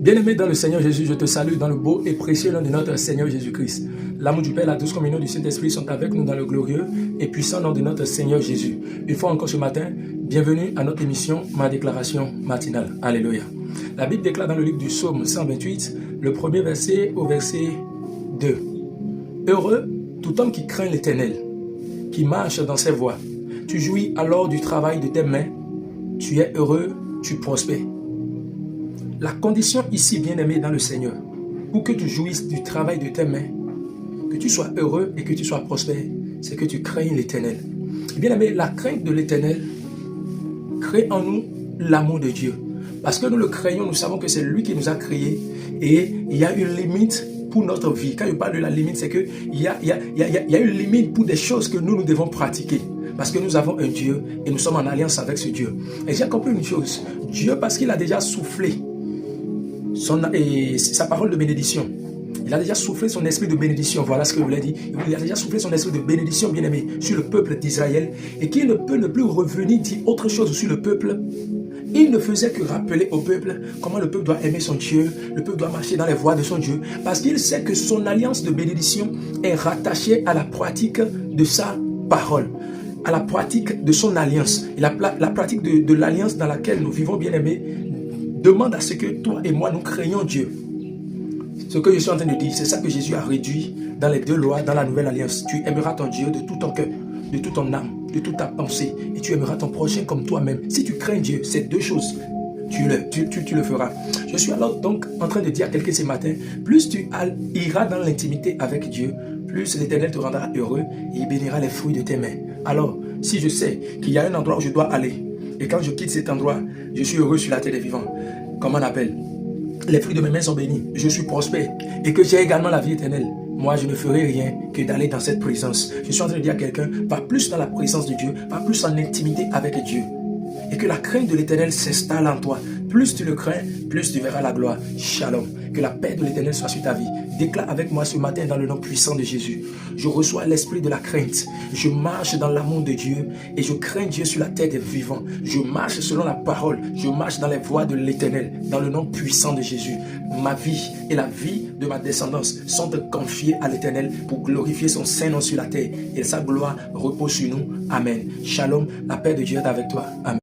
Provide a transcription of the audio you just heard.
Bien-aimé dans le Seigneur Jésus, je te salue dans le beau et précieux nom de notre Seigneur Jésus-Christ. L'amour du Père, la douce communion du Saint-Esprit sont avec nous dans le glorieux et puissant nom de notre Seigneur Jésus. Une fois encore ce matin, bienvenue à notre émission Ma déclaration matinale. Alléluia. La Bible déclare dans le livre du Psaume 128, le premier verset au verset 2. Heureux tout homme qui craint l'Éternel, qui marche dans ses voies. Tu jouis alors du travail de tes mains. Tu es heureux, tu prospères. La condition ici, bien-aimé dans le Seigneur, pour que tu jouisses du travail de tes mains, que tu sois heureux et que tu sois prospère, c'est que tu craignes l'Éternel. Bien-aimé, la crainte de l'Éternel crée en nous l'amour de Dieu. Parce que nous le craignons, nous savons que c'est lui qui nous a créés et il y a une limite pour notre vie. Quand je parle de la limite, c'est qu'il y a une limite pour des choses que nous devons pratiquer. Parce que nous avons un Dieu et nous sommes en alliance avec ce Dieu. Et j'ai compris une chose. Dieu, parce qu'il a déjà soufflé sa parole de bénédiction. Il a déjà soufflé son esprit de bénédiction. Voilà ce que je voulais dire. Il a déjà soufflé son esprit de bénédiction, bien-aimé, sur le peuple d'Israël. Et qu'il ne peut ne plus revenir dire autre chose sur le peuple. Il ne faisait que rappeler au peuple comment le peuple doit aimer son Dieu, le peuple doit marcher dans les voies de son Dieu, parce qu'il sait que son alliance de bénédiction est rattachée à la pratique de sa parole, à la pratique de son alliance. Et la pratique de l'alliance dans laquelle nous vivons, bien-aimés, demande à ce que toi et moi, nous craignons Dieu. Ce que je suis en train de dire, c'est ça que Jésus a réduit dans les deux lois, dans la nouvelle alliance. Tu aimeras ton Dieu de tout ton cœur, de toute ton âme, de toute ta pensée, et tu aimeras ton prochain comme toi-même. Si tu crains Dieu, ces deux choses, tu le feras. Je suis alors donc en train de dire à quelqu'un ce matin, plus tu iras dans l'intimité avec Dieu, plus l'Éternel te rendra heureux et il bénira les fruits de tes mains. Alors, si je sais qu'il y a un endroit où je dois aller, et quand je quitte cet endroit, je suis heureux sur la terre des vivants, comme on appelle, les fruits de mes mains sont bénis, je suis prospère, et que j'ai également la vie éternelle, moi je ne ferai rien que d'aller dans cette présence. Je suis en train de dire à quelqu'un, va plus dans la présence de Dieu, va plus en intimité avec Dieu. Et que la crainte de l'Éternel s'installe en toi. Plus tu le crains, plus tu verras la gloire. Shalom. Que la paix de l'Éternel soit sur ta vie. Déclare avec moi ce matin dans le nom puissant de Jésus. Je reçois l'esprit de la crainte. Je marche dans l'amour de Dieu et je crains Dieu sur la terre des vivants. Je marche selon la parole. Je marche dans les voies de l'Éternel. Dans le nom puissant de Jésus. Ma vie et la vie de ma descendance sont confiées à l'Éternel pour glorifier son saint nom sur la terre. Et sa gloire repose sur nous. Amen. Shalom. La paix de Dieu est avec toi. Amen.